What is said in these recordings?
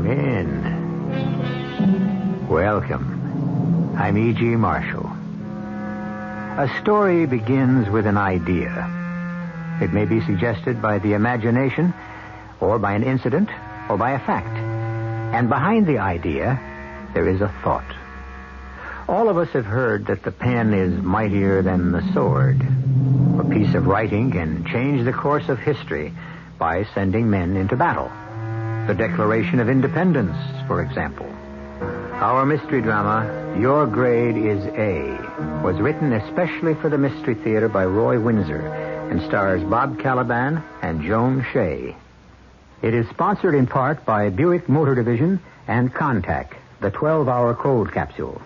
in. Welcome. I'm E.G. Marshall. A story begins with an idea. It may be suggested by the imagination, or by an incident, or by a fact. And behind the idea, there is a thought. All of us have heard that the pen is mightier than the sword. A piece of writing can change the course of history by sending men into battle. The Declaration of Independence, for example. Our mystery drama, Your Grade is A, was written especially for the Mystery Theater by Roy Winsor and stars Bob Kaliban and Joan Shay. It is sponsored in part by Buick Motor Division and Contact, the 12-hour cold capsule.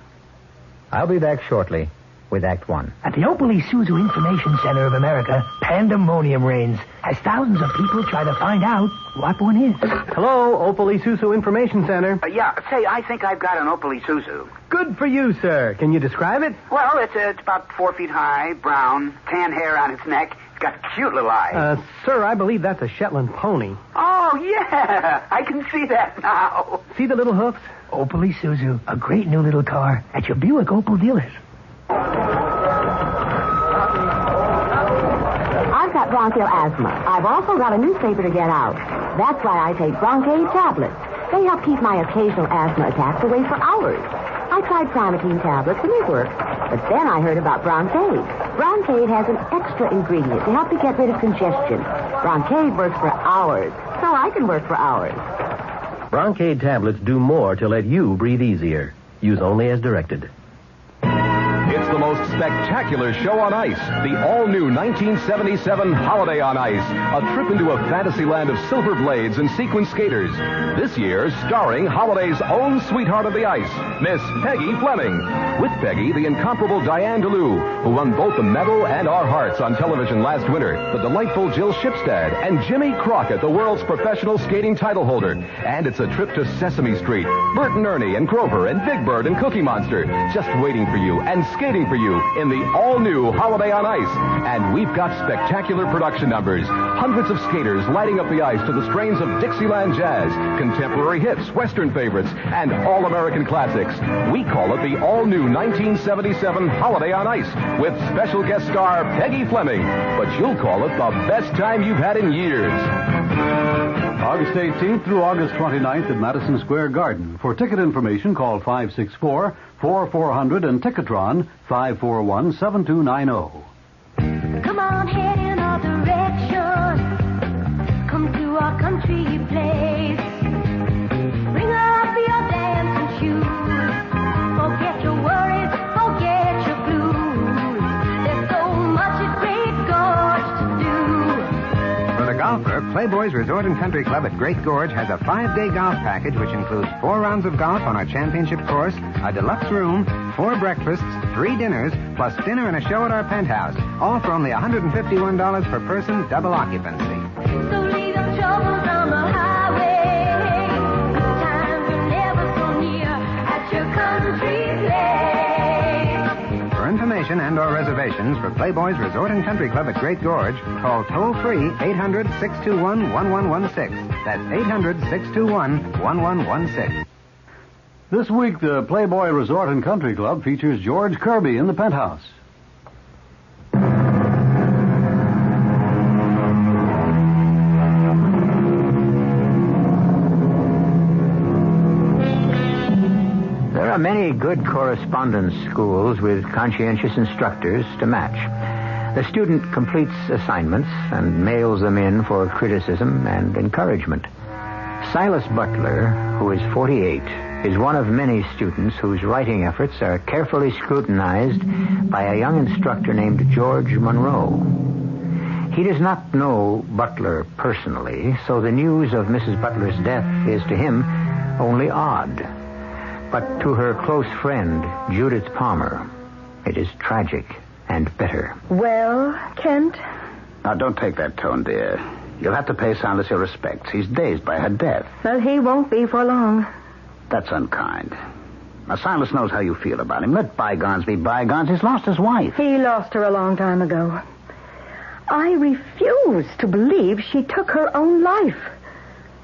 I'll be back shortly with Act One. At the Opel Isuzu Information Center of America, pandemonium reigns as thousands of people try to find out what one is. Hello, Opel Isuzu Information Center. Say, I think I've got an Opel Isuzu. Good for you, sir. Can you describe it? Well, it's about 4 feet high, brown, tan hair on its neck. It's got cute little eyes. Sir, I believe that's a Shetland pony. Oh, yeah. I can see that now. See the little hoofs? Opel Isuzu, a great new little car at your Buick Opel dealers. I've got bronchial asthma. I've also got a newspaper to get out. That's why I take Broncaid tablets. They help keep my occasional asthma attacks away for hours. I tried Primatine tablets and they worked. But then I heard about Broncaid. Broncaid has an extra ingredient to help you get rid of congestion. Broncaid works for hours, so I can work for hours. Broncaid tablets do more to let you breathe easier. Use only as directed. It's the most spectacular show on ice. The all-new 1977 Holiday on Ice. A trip into a fantasy land of silver blades and sequin skaters. This year, starring Holiday's own sweetheart of the ice, Miss Peggy Fleming. With Peggy, the incomparable Diane DeLue, who won both the medal and our hearts on television last winter. The delightful Jill Shipstead and Jimmy Crockett, the world's professional skating title holder. And it's a trip to Sesame Street. Bert and Ernie and Grover and Big Bird and Cookie Monster just waiting for you and skating for you in the all-new Holiday on Ice. And we've got spectacular production numbers. Hundreds of skaters lighting up the ice to the strains of Dixieland jazz, contemporary hits, Western favorites, and all-American classics. We call it the all-new 1977 Holiday on Ice with special guest star Peggy Fleming. But you'll call it the best time you've had in years. August 18th through August 29th at Madison Square Garden. For ticket information, call 564-4400 and Ticketron 541-7290. Come on, head in our direction. Come to our country place. Bring up your dancing shoes. Forget your worries, forget your blues. There's so much at Great Gorge to do. For the golfer, Playboy's Resort and Country Club at Great Gorge has a 5-day golf package which includes 4 rounds of golf on our championship course, a deluxe room, 4 breakfasts, 3 dinners, plus dinner and a show at our penthouse. All for only $151 per person, double occupancy. So leave your troubles on the highway. Good times are never so near at your country place. For information and or reservations for Playboy's Resort and Country Club at Great Gorge, call toll-free 800-621-1116. That's 800-621-1116. This week, the Playboy Resort and Country Club features George Kirby in the penthouse. There are many good correspondence schools with conscientious instructors to match. The student completes assignments and mails them in for criticism and encouragement. Silas Butler, who is 48, is one of many students whose writing efforts are carefully scrutinized by a young instructor named George Monroe. He does not know Butler personally, so the news of Mrs. Butler's death is to him only odd. But to her close friend, Judith Palmer, it is tragic and bitter. Well, Kent? Now, don't take that tone, dear. You'll have to pay Silas your respects. He's dazed by her death. Well, he won't be for long. That's unkind. Now, Silas knows how you feel about him. Let bygones be bygones. He's lost his wife. He lost her a long time ago. I refuse to believe she took her own life.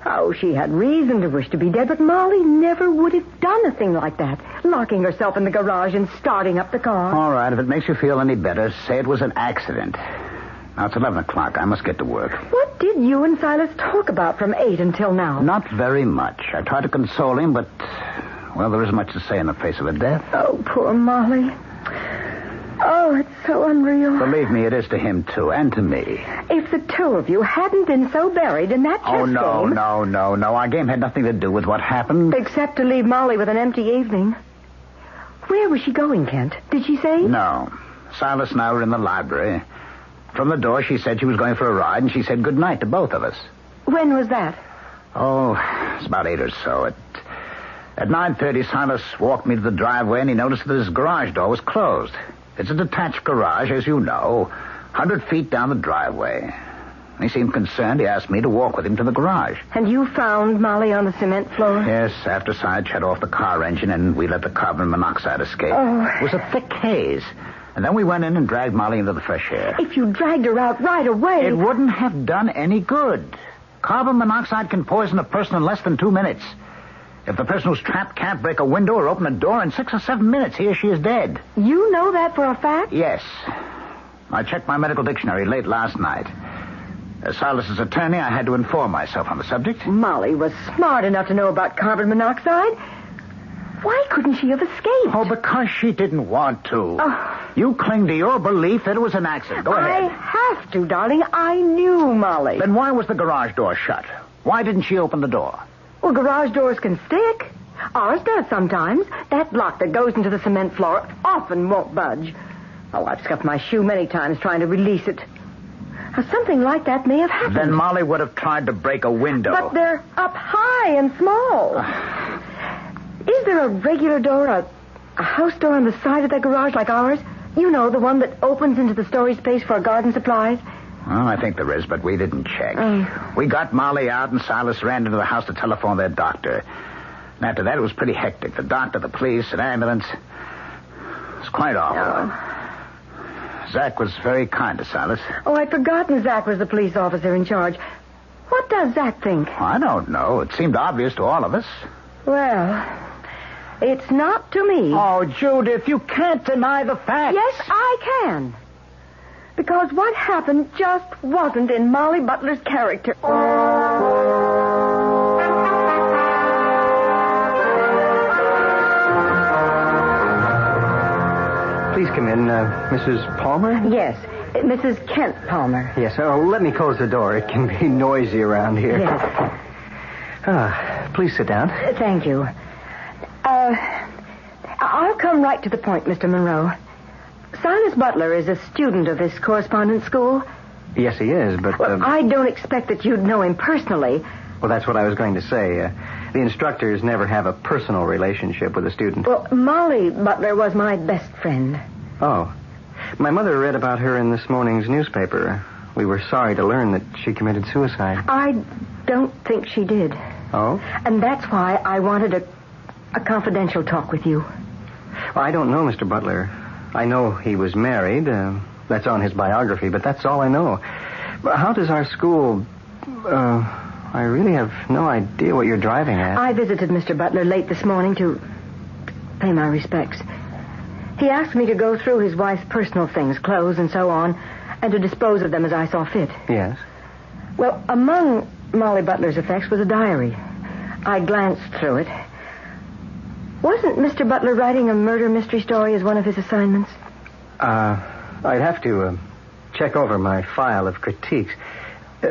Oh, she had reason to wish to be dead, but Molly never would have done a thing like that. Locking herself in the garage and starting up the car. All right, if it makes you feel any better, say it was an accident. Now, it's 11 o'clock. I must get to work. What did you and Silas talk about from 8 until now? Not very much. I tried to console him, but, well, there isn't much to say in the face of a death. Oh, poor Molly. Oh, it's so unreal. Believe me, it is to him, too, and to me. If the two of you hadn't been so buried in that chess game... No. Our game had nothing to do with what happened. Except to leave Molly with an empty evening. Where was she going, Kent? Did she say? No. Silas and I were in the library. From the door, she said she was going for a ride, and she said good night to both of us. When was that? Oh, it's about 8 or so. At 9:30, Silas walked me to the driveway, and he noticed that his garage door was closed. It's a detached garage, as you know, 100 feet down the driveway. He seemed concerned. He asked me to walk with him to the garage. And you found Molly on the cement floor? Yes, after Silas shut off the car engine and we let the carbon monoxide escape. Oh. It was a thick haze. And then we went in and dragged Molly into the fresh air. If you dragged her out right away... It wouldn't have done any good. Carbon monoxide can poison a person in less than 2 minutes. If the person who's trapped can't break a window or open a door, in 6 or 7 minutes, he or she is dead. You know that for a fact? Yes. I checked my medical dictionary late last night. As Silas's attorney, I had to inform myself on the subject. Molly was smart enough to know about carbon monoxide. Why couldn't she have escaped? Oh, because she didn't want to. Oh. You cling to your belief that it was an accident. Go ahead. I have to, darling. I knew Molly. Then why was the garage door shut? Why didn't she open the door? Well, garage doors can stick. Ours does sometimes. That block that goes into the cement floor often won't budge. Oh, I've scuffed my shoe many times trying to release it. Now, something like that may have happened. Then Molly would have tried to break a window. But they're up high and small. Is there a regular door, a house door on the side of that garage like ours? You know, the one that opens into the storage space for garden supplies? Well, I think there is, but we didn't check. We got Molly out, and Silas ran into the house to telephone their doctor. And after that, it was pretty hectic. The doctor, the police, an ambulance. It was quite awful. Zach was very kind to Silas. Oh, I'd forgotten Zach was the police officer in charge. What does Zach think? I don't know. It seemed obvious to all of us. Well, it's not to me. Oh, Judith, you can't deny the facts. Yes, I can. Because what happened just wasn't in Molly Butler's character. Please come in, Mrs. Palmer? Yes, Mrs. Kent Palmer. Yes, let me close the door. It can be noisy around here. Yes. Please sit down. Thank you. I'll come right to the point, Mr. Monroe. Silas Butler is a student of this correspondence school. Yes, he is, but... Well, I don't expect that you'd know him personally. Well, that's what I was going to say. The instructors never have a personal relationship with a student. Well, Molly Butler was my best friend. Oh. My mother read about her in this morning's newspaper. We were sorry to learn that she committed suicide. I don't think she did. Oh? And that's why I wanted a confidential talk with you. Well, I don't know, Mr. Butler. I know he was married. That's on his biography, but that's all I know. But how does our school... I really have no idea what you're driving at. I visited Mr. Butler late this morning to pay my respects. He asked me to go through his wife's personal things, clothes and so on, and to dispose of them as I saw fit. Yes? Well, among Molly Butler's effects was a diary. I glanced through it. Wasn't Mr. Butler writing a murder mystery story as one of his assignments? I'd have to check over my file of critiques.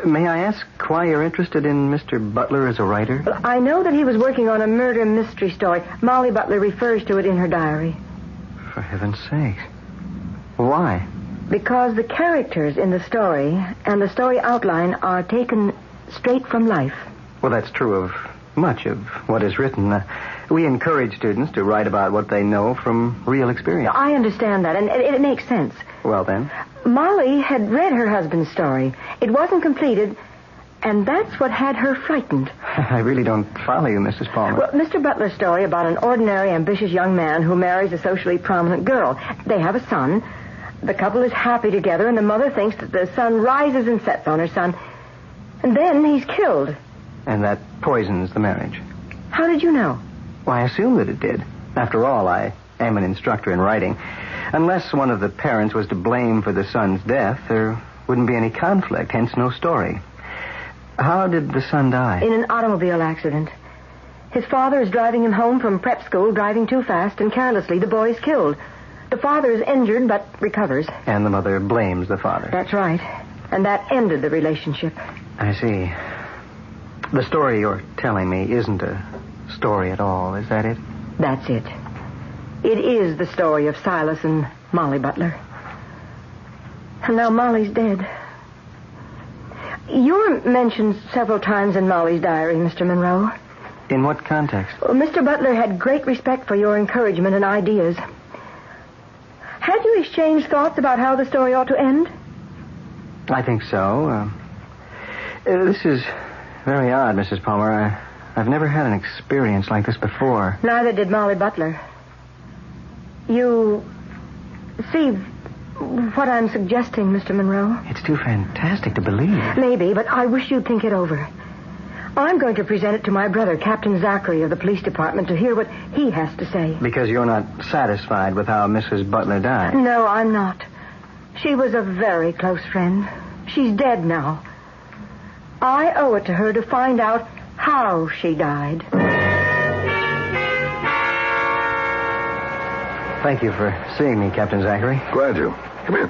May I ask why you're interested in Mr. Butler as a writer? Well, I know that he was working on a murder mystery story. Molly Butler refers to it in her diary. For heaven's sakes. Why? Because the characters in the story and the story outline are taken straight from life. Well, that's true of much of what is written. We encourage students to write about what they know from real experience. I understand that, and it makes sense. Well, then? Molly had read her husband's story. It wasn't completed, and that's what had her frightened. I really don't follow you, Mrs. Palmer. Well, Mr. Butler's story about an ordinary, ambitious young man who marries a socially prominent girl. They have a son. The couple is happy together, and the mother thinks that the sun rises and sets on her son. And then he's killed. And that poisons the marriage. How did you know? Well, I assume that it did. After all, I am an instructor in writing. Unless one of the parents was to blame for the son's death, there wouldn't be any conflict, hence no story. How did the son die? In an automobile accident. His father is driving him home from prep school, driving too fast, and carelessly. The boy is killed. The father is injured, but recovers. And the mother blames the father. That's right. And that ended the relationship. I see. The story you're telling me isn't a story at all, is that it? That's it. It is the story of Silas and Molly Butler. And now Molly's dead. You're mentioned several times in Molly's diary, Mr. Monroe. In what context? Well, Mr. Butler had great respect for your encouragement and ideas. Had you exchanged thoughts about how the story ought to end? I think so. This is very odd, Mrs. Palmer. I've never had an experience like this before. Neither did Molly Butler. You see what I'm suggesting, Mr. Monroe? It's too fantastic to believe. Maybe, but I wish you'd think it over. I'm going to present it to my brother, Captain Zachary of the police department, to hear what he has to say. Because you're not satisfied with how Mrs. Butler died? No, I'm not. She was a very close friend. She's dead now. I owe it to her to find out how she died. Thank you for seeing me, Captain Zachary. Glad to. Come in.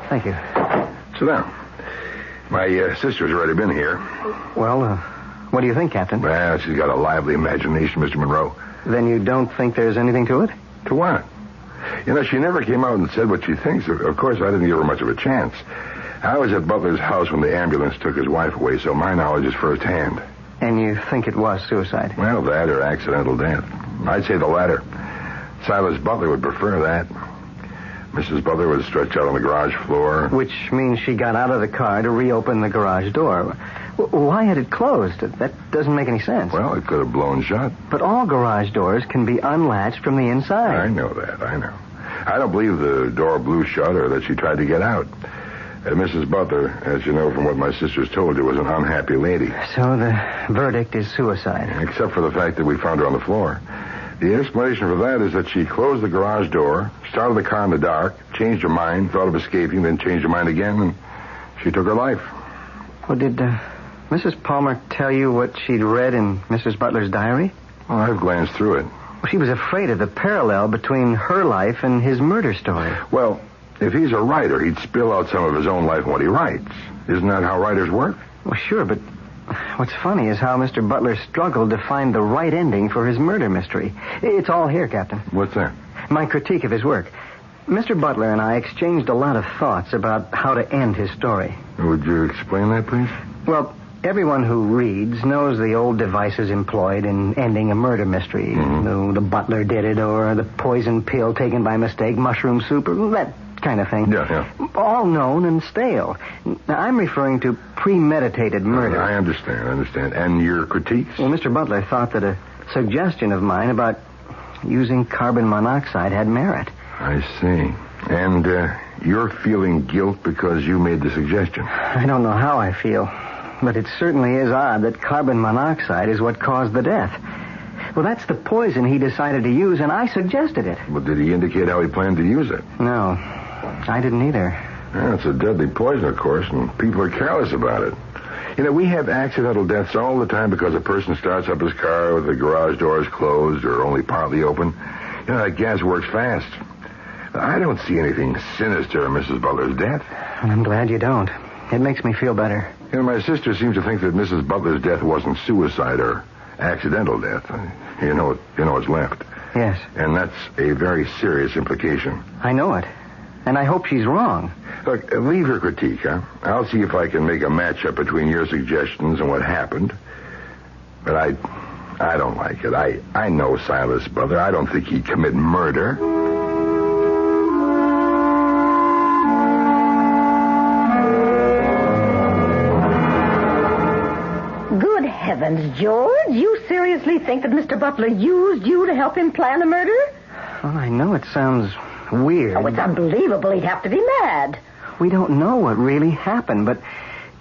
Thank you. Sit down. My sister's already been here. Well, what do you think, Captain? Well, she's got a lively imagination, Mr. Monroe. Then you don't think there's anything to it? To what? You know, she never came out and said what she thinks. Of course, I didn't give her much of a chance. I was at Butler's house when the ambulance took his wife away, so my knowledge is firsthand. And you think it was suicide? Well, that or accidental death. I'd say the latter. Silas Butler would prefer that. Mrs. Butler was stretched out on the garage floor. Which means she got out of the car to reopen the garage door. Why had it closed? That doesn't make any sense. Well, it could have blown shut. But all garage doors can be unlatched from the inside. I know that. I don't believe the door blew shut or that she tried to get out. Mrs. Butler, as you know from what my sisters told you, was an unhappy lady. So the verdict is suicide. Except for the fact that we found her on the floor. The explanation for that is that she closed the garage door, started the car in the dark, changed her mind, thought of escaping, then changed her mind again, and she took her life. Well, did Mrs. Palmer tell you what she'd read in Mrs. Butler's diary? Well, I've glanced through it. Well, she was afraid of the parallel between her life and his murder story. Well, if he's a writer, he'd spill out some of his own life in what he writes. Isn't that how writers work? Well, sure, but what's funny is how Mr. Butler struggled to find the right ending for his murder mystery. It's all here, Captain. What's that? My critique of his work. Mr. Butler and I exchanged a lot of thoughts about how to end his story. Would you explain that, please? Well, everyone who reads knows the old devices employed in ending a murder mystery. Mm-hmm. The butler did it, or the poison pill taken by mistake, mushroom soup, or that kind of thing. Yeah. All known and stale. Now, I'm referring to premeditated murder. I understand. And your critiques? Well, Mr. Butler thought that a suggestion of mine about using carbon monoxide had merit. I see. And you're feeling guilt because you made the suggestion? I don't know how I feel, but it certainly is odd that carbon monoxide is what caused the death. Well, that's the poison he decided to use, and I suggested it. Well, did he indicate how he planned to use it? No, I didn't either. Yeah, it's a deadly poison, of course, and people are careless about it. You know, we have accidental deaths all the time because a person starts up his car with the garage doors closed or only partly open. You know, that gas works fast. I don't see anything sinister in Mrs. Butler's death. I'm glad you don't. It makes me feel better. You know, my sister seems to think that Mrs. Butler's death wasn't suicide or accidental death. You know what's left. Yes. And that's a very serious implication. I know it. And I hope she's wrong. Look, leave your critique, huh? I'll see if I can make a matchup between your suggestions and what happened. But I don't like it. I know Silas Butler. I don't think he'd commit murder. Good heavens, George. You seriously think that Mr. Butler used you to help him plan a murder? Well, I know it sounds weird. Oh, it's unbelievable. He'd have to be mad. We don't know what really happened, but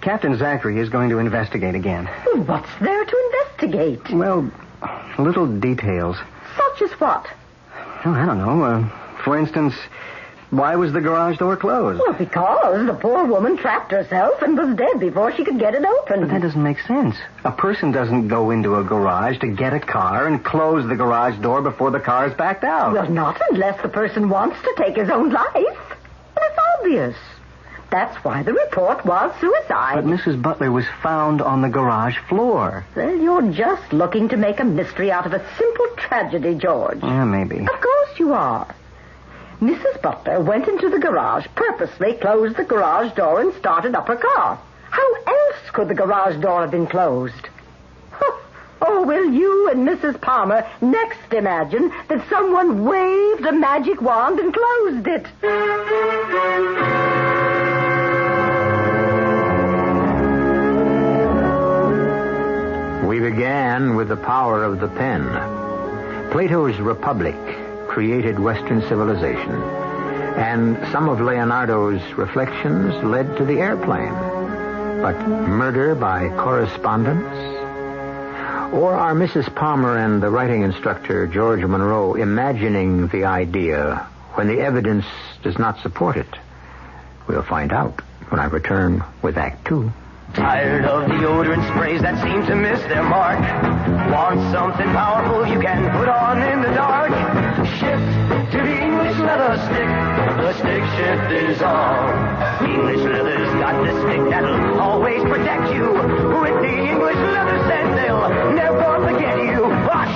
Captain Zachary is going to investigate again. Well, what's there to investigate? Well, little details. Such as what? Well, I don't know. For instance, why was the garage door closed? Well, because the poor woman trapped herself and was dead before she could get it open. But that doesn't make sense. A person doesn't go into a garage to get a car and close the garage door before the car is backed out. Well, not unless the person wants to take his own life. Well, it's obvious. That's why the report was suicide. But Mrs. Butler was found on the garage floor. Well, you're just looking to make a mystery out of a simple tragedy, George. Yeah, maybe. Of course you are. Mrs. Butler went into the garage, purposely closed the garage door, and started up her car. How else could the garage door have been closed? Oh, will you and Mrs. Palmer next imagine that someone waved a magic wand and closed it? We began with the power of the pen. Plato's Republic created Western civilization, and some of Leonardo's reflections led to the airplane. But murder by correspondence? Or are Mrs. Palmer and the writing instructor, George Monroe, imagining the idea when the evidence does not support it? We'll find out when I return with Act Two. Tired of deodorant sprays that seem to miss their mark? Want something powerful you can put on in the dark? Shift to the English leather stick. The stick shift is on. English leather's got the stick that'll always protect you. With the English leather scent, they'll never forget you.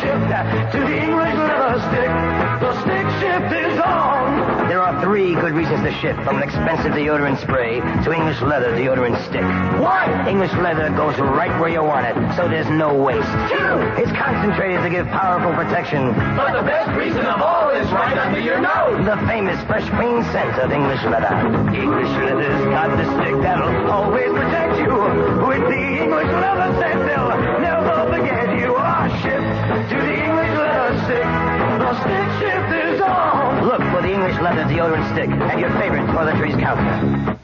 Shift to the English leather stick. The stick shift is on. There are 3 good reasons to shift from an expensive deodorant spray to English leather deodorant stick. 1, English leather goes right where you want it, so there's no waste. 2, it's concentrated to give powerful protection. But the best reason of all is right under your nose. The famous fresh, clean scent of English leather. English leather's got the stick that'll always protect you. With the English leather scent, they'll never forget you. Shift to the English leather stick. The stick shift is on. Look for the English leather deodorant stick at your favorite toiletries counter.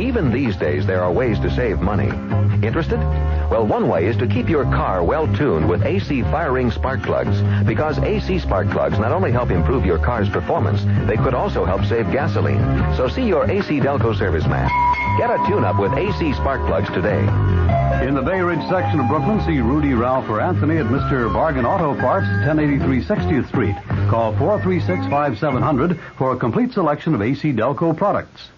Even these days, there are ways to save money. Interested? Well, one way is to keep your car well tuned with AC firing spark plugs, because AC spark plugs not only help improve your car's performance, they could also help save gasoline. So see your AC Delco serviceman. Get a tune-up with AC spark plugs today. In the Bay Ridge section of Brooklyn, see Rudy, Ralph, or Anthony at Mr. Bargain Auto Parts, 1083 60th Street. Call 436-5700 for a complete selection of AC Delco products.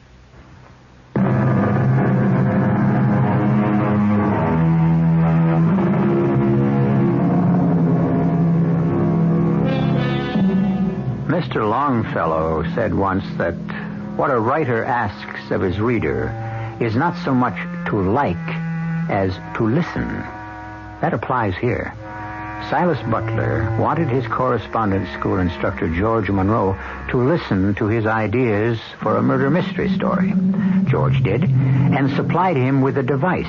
Mr. Longfellow said once that what a writer asks of his reader is not so much to like as to listen. That applies here. Silas Butler wanted his correspondence school instructor, George Monroe, to listen to his ideas for a murder mystery story. George did, and supplied him with a device,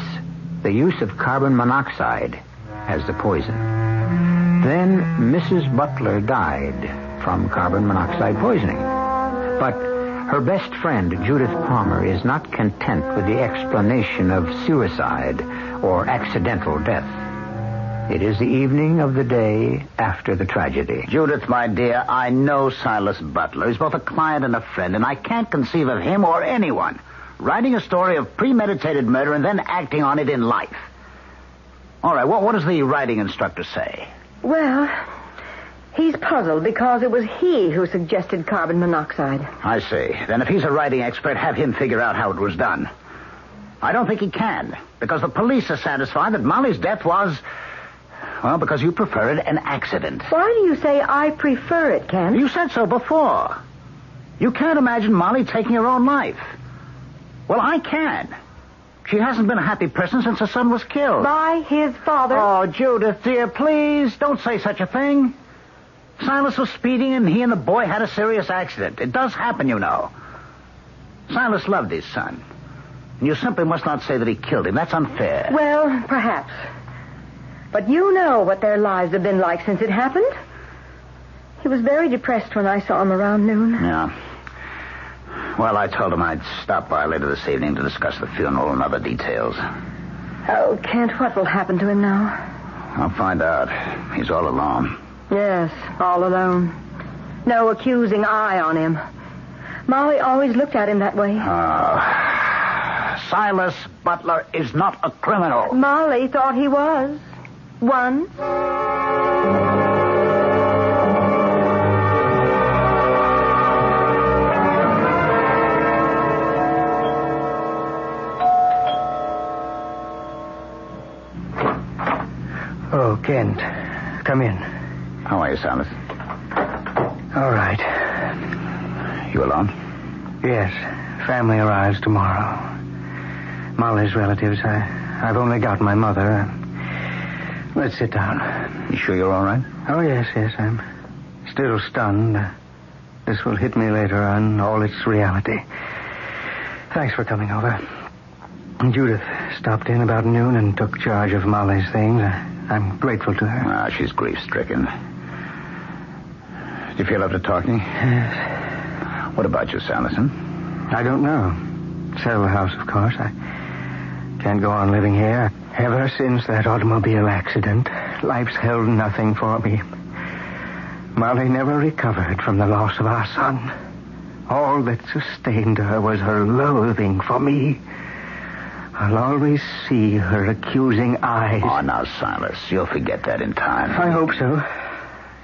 the use of carbon monoxide as the poison. Then Mrs. Butler died from carbon monoxide poisoning. But her best friend, Judith Palmer, is not content with the explanation of suicide or accidental death. It is the evening of the day after the tragedy. Judith, my dear, I know Silas Butler. He's both a client and a friend, and I can't conceive of him or anyone writing a story of premeditated murder and then acting on it in life. All right, what does the writing instructor say? Well, he's puzzled because it was he who suggested carbon monoxide. I see. Then if he's a writing expert, have him figure out how it was done. I don't think he can, because the police are satisfied that Molly's death was, well, because you prefer it an accident. Why do you say I prefer it, Ken? You said so before. You can't imagine Molly taking her own life. Well, I can. She hasn't been a happy person since her son was killed. By his father? Oh, Judith, dear, please, don't say such a thing. Silas was speeding, and he and the boy had a serious accident. It does happen, you know. Silas loved his son. And you simply must not say that he killed him. That's unfair. Well, perhaps. But you know what their lives have been like since it happened. He was very depressed when I saw him around noon. Yeah. Well, I told him I'd stop by later this evening to discuss the funeral and other details. Oh, Kent, what will happen to him now? I'll find out. He's all alone. Yes, all alone. No accusing eye on him. Molly always looked at him that way. Silas Butler is not a criminal. Molly thought he was. Once. Oh, Kent. Come in. How are you, Silas? All right. You alone? Yes. Family arrives tomorrow. Molly's relatives. I've only got my mother. Let's sit down. You sure you're all right? Oh, yes. I'm still stunned. This will hit me later on, all its reality. Thanks for coming over. Judith stopped in about noon and took charge of Molly's things. I'm grateful to her. She's grief-stricken. Do you feel up to talking? Yes. What about you, Sanderson? I don't know. Sell the house, of course. I can't go on living here. Ever since that automobile accident, life's held nothing for me. Molly never recovered from the loss of our son. All that sustained her was her loathing for me. I'll always see her accusing eyes. Oh, now, Silas, you'll forget that in time. I hope so.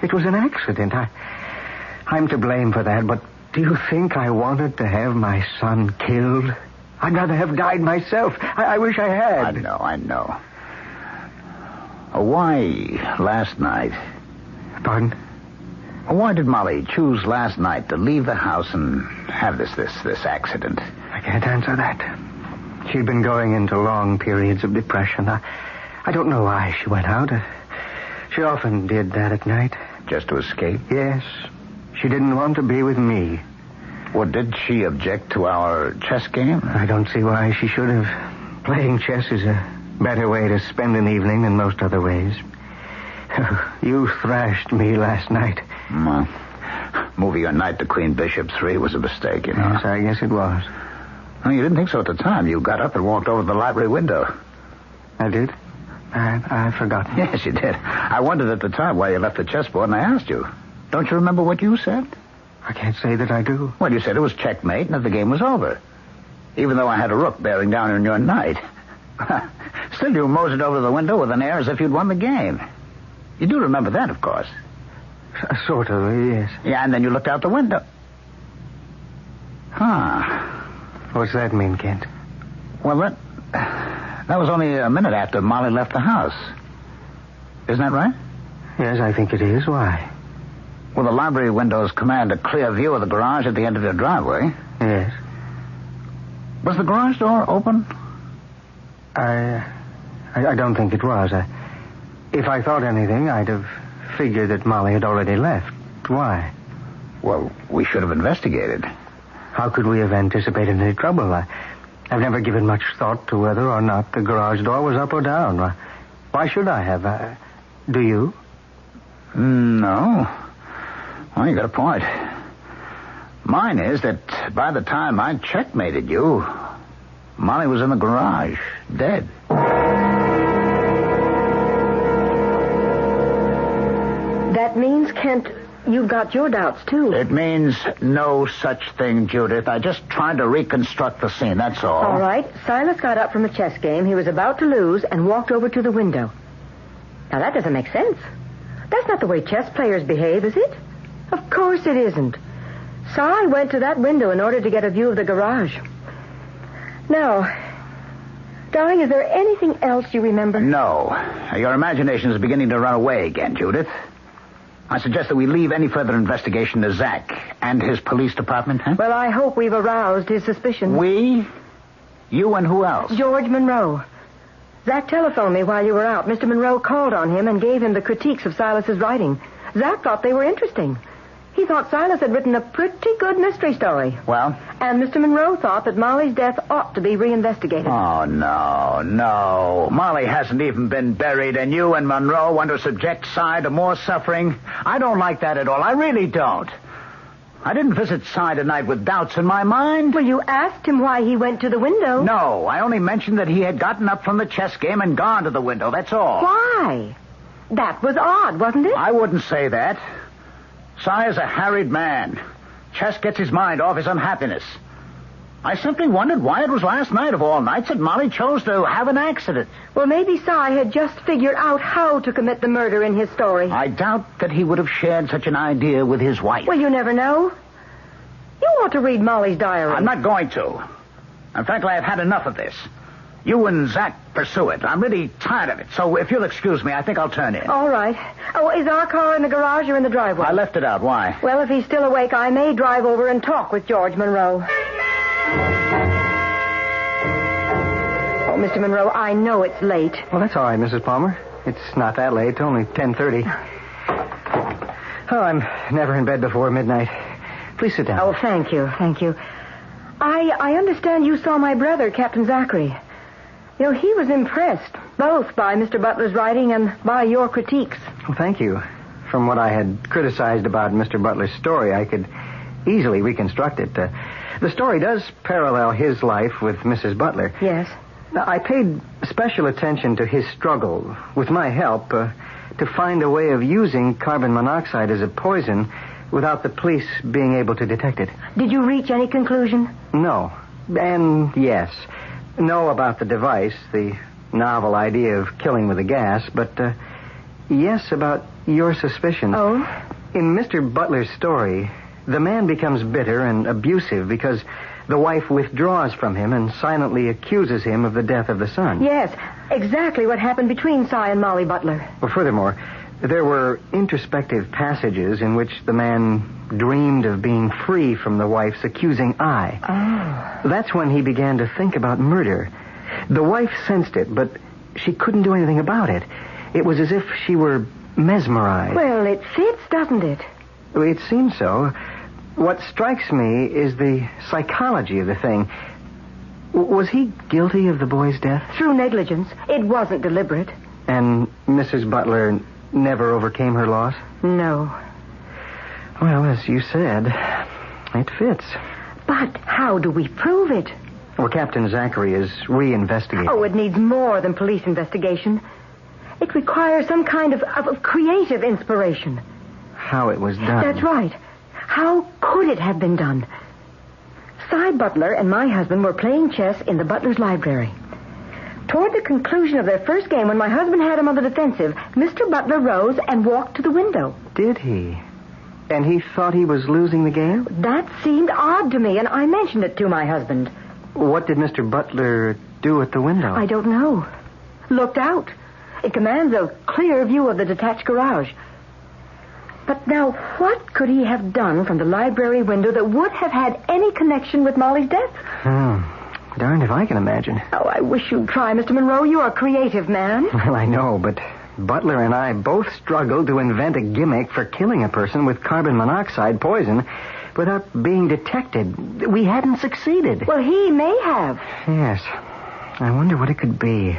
It was an accident. I'm to blame for that, but do you think I wanted to have my son killed? I'd rather have died myself. I wish I had. I know. Why last night? Pardon? Why did Molly choose last night to leave the house and have this accident? I can't answer that. She'd been going into long periods of depression. I don't know why she went out. She often did that at night. Just to escape? Yes. She didn't want to be with me. Well, did she object to our chess game? I don't see why she should have. Playing chess is a better way to spend an evening than most other ways. You thrashed me last night. Moving your knight to Queen Bishop 3 was a mistake, you know. Yes, I guess it was. Oh, you didn't think so at the time. You got up and walked over to the library window. I did? I forgot. Yes, you did. I wondered at the time why you left the chessboard, and I asked you. Don't you remember what you said? I can't say that I do. Well, you said it was checkmate and that the game was over. Even though I had a rook bearing down on your knight. Still, you moseyed over to the window with an air as if you'd won the game. You do remember that, of course. Sort of, yes. Yeah, and then you looked out the window. What's that mean, Kent? Well, that was only a minute after Molly left the house. Isn't that right? Yes, I think it is. Why? Well, the library windows command a clear view of the garage at the end of your driveway. Yes. Was the garage door open? I don't think it was. If I thought anything, I'd have figured that Molly had already left. Why? Well, we should have investigated. How could we have anticipated any trouble? I've never given much thought to whether or not the garage door was up or down. Why should I have? Do you? No. Well, you got a point. Mine is that by the time I checkmated you, Molly was in the garage, dead. That means, Kent, you've got your doubts, too. It means no such thing, Judith. I just tried to reconstruct the scene, that's all. All right. Silas got up from a chess game he was about to lose and walked over to the window. Now, that doesn't make sense. That's not the way chess players behave, is it? Of course it isn't. Si went to that window in order to get a view of the garage. Now, darling, is there anything else you remember? No. Your imagination is beginning to run away again, Judith. I suggest that we leave any further investigation to Zach and his police department, huh? Well, I hope we've aroused his suspicions. We? You and who else? George Monroe. Zach telephoned me while you were out. Mr. Monroe called on him and gave him the critiques of Silas's writing. Zach thought they were interesting. He thought Silas had written a pretty good mystery story. Well? And Mr. Monroe thought that Molly's death ought to be reinvestigated. Oh, no. Molly hasn't even been buried, and you and Monroe want to subject Si to more suffering? I don't like that at all. I really don't. I didn't visit Cy tonight with doubts in my mind. Well, you asked him why he went to the window. No, I only mentioned that he had gotten up from the chess game and gone to the window, that's all. Why? That was odd, wasn't it? I wouldn't say that. Cy is a harried man. Chess gets his mind off his unhappiness. I simply wondered why it was last night of all nights that Molly chose to have an accident. Well, maybe Cy had just figured out how to commit the murder in his story. I doubt that he would have shared such an idea with his wife. Well, you never know. You ought to read Molly's diary. I'm not going to. And frankly, I've had enough of this. You and Zach pursue it. I'm really tired of it. So if you'll excuse me, I think I'll turn in. All right. Oh, is our car in the garage or in the driveway? I left it out. Why? Well, if he's still awake, I may drive over and talk with George Monroe. Oh, Mr. Monroe, I know it's late. Well, that's all right, Mrs. Palmer. It's not that late. It's only 10:30. Oh, I'm never in bed before midnight. Please sit down. Oh, thank you. Thank you. I understand you saw my brother, Captain Zachary. You know, he was impressed, both by Mr. Butler's writing and by your critiques. Well, thank you. From what I had criticized about Mr. Butler's story, I could easily reconstruct it. The story does parallel his life with Mrs. Butler. Yes. Now, I paid special attention to his struggle, with my help, to find a way of using carbon monoxide as a poison without the police being able to detect it. Did you reach any conclusion? No. And yes. No about the device, the novel idea of killing with a gas, but yes about your suspicions. Oh? In Mr. Butler's story, the man becomes bitter and abusive because the wife withdraws from him and silently accuses him of the death of the son. Yes, exactly what happened between Cy and Molly Butler. Well, furthermore, there were introspective passages in which the man dreamed of being free from the wife's accusing eye. Oh. That's when he began to think about murder. The wife sensed it, but she couldn't do anything about it. It was as if she were mesmerized. Well, it fits, doesn't it? It seems so. What strikes me is the psychology of the thing. Was he guilty of the boy's death? Through negligence. It wasn't deliberate. And Mrs. Butler never overcame her loss? No. Well, as you said, it fits. But how do we prove it? Well, Captain Zachary is reinvestigating. Oh, it needs more than police investigation. It requires some kind of creative inspiration. How it was done. That's right. How could it have been done? Cy Butler and my husband were playing chess in the Butler's library. Toward the conclusion of their first game, when my husband had him on the defensive, Mr. Butler rose and walked to the window. Did he? And he thought he was losing the game? That seemed odd to me, and I mentioned it to my husband. What did Mr. Butler do at the window? I don't know. Looked out. It commands a clear view of the detached garage. But now, what could he have done from the library window that would have had any connection with Molly's death? Darned if I can imagine. Oh, I wish you'd try, Mr. Monroe. You're a creative man. Well, I know, but Butler and I both struggled to invent a gimmick for killing a person with carbon monoxide poison without being detected. We hadn't succeeded. Well, he may have. Yes. I wonder what it could be.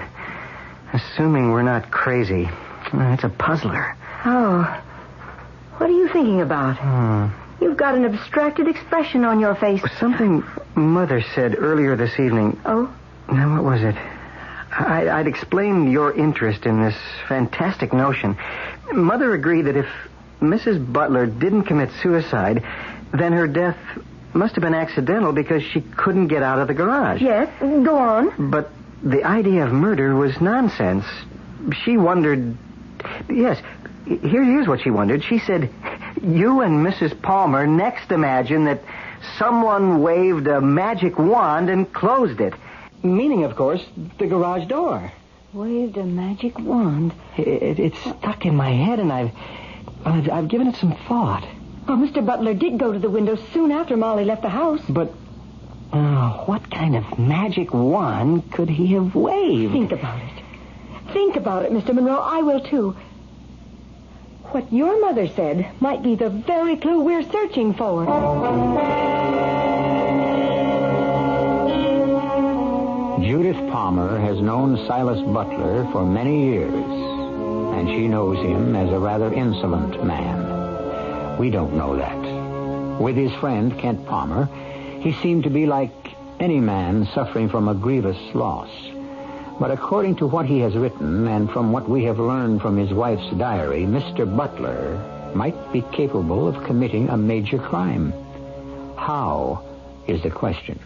Assuming we're not crazy. It's a puzzler. Oh. What are you thinking about? You've got an abstracted expression on your face. Something Mother said earlier this evening. Oh? Now, what was it? I'd explained your interest in this fantastic notion. Mother agreed that if Mrs. Butler didn't commit suicide, then her death must have been accidental because she couldn't get out of the garage. Yes, go on. But the idea of murder was nonsense. She wondered... Yes, here's what she wondered. She said, you and Mrs. Palmer next imagined that someone waved a magic wand and closed it. Meaning, of course, the garage door. Waved a magic wand? It's stuck in my head, and I've given it some thought. Oh, Mr. Butler did go to the window soon after Molly left the house. But what kind of magic wand could he have waved? Think about it. Think about it, Mr. Monroe. I will, too. What your mother said might be the very clue we're searching for. Judith Palmer has known Silas Butler for many years, and she knows him as a rather insolent man. We don't know that. With his friend, Kent Palmer, he seemed to be like any man suffering from a grievous loss. But according to what he has written and from what we have learned from his wife's diary, Mr. Butler might be capable of committing a major crime. How is the question?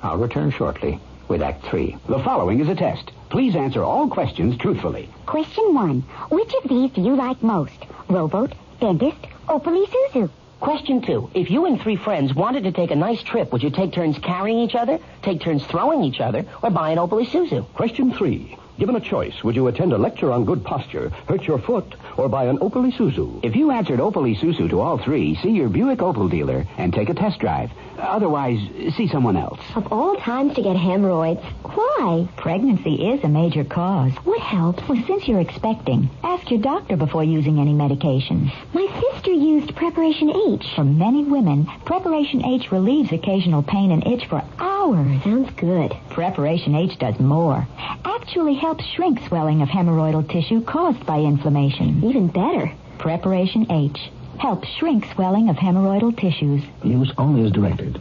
I'll return shortly with Act 3. The following is a test. Please answer all questions truthfully. Question 1. Which of these do you like most? Rowboat, dentist, Opal Isuzu? Question 2. If you and 3 friends wanted to take a nice trip, would you take turns carrying each other, take turns throwing each other, or buy an Opal Isuzu? Question 3. Given a choice, would you attend a lecture on good posture, hurt your foot, or buy an Opal Isuzu? If you answered Opal Isuzu to all 3, see your Buick Opal dealer and take a test drive. Otherwise, see someone else. Of all times to get hemorrhoids, why? Pregnancy is a major cause. What helps? Well, since you're expecting, ask your doctor before using any medications. My sister used Preparation H. For many women, Preparation H relieves occasional pain and itch for hours. Sounds good. Preparation H does more. Actually helps shrink swelling of hemorrhoidal tissue caused by inflammation. Even better. Preparation H helps shrink swelling of hemorrhoidal tissues. Use only as directed.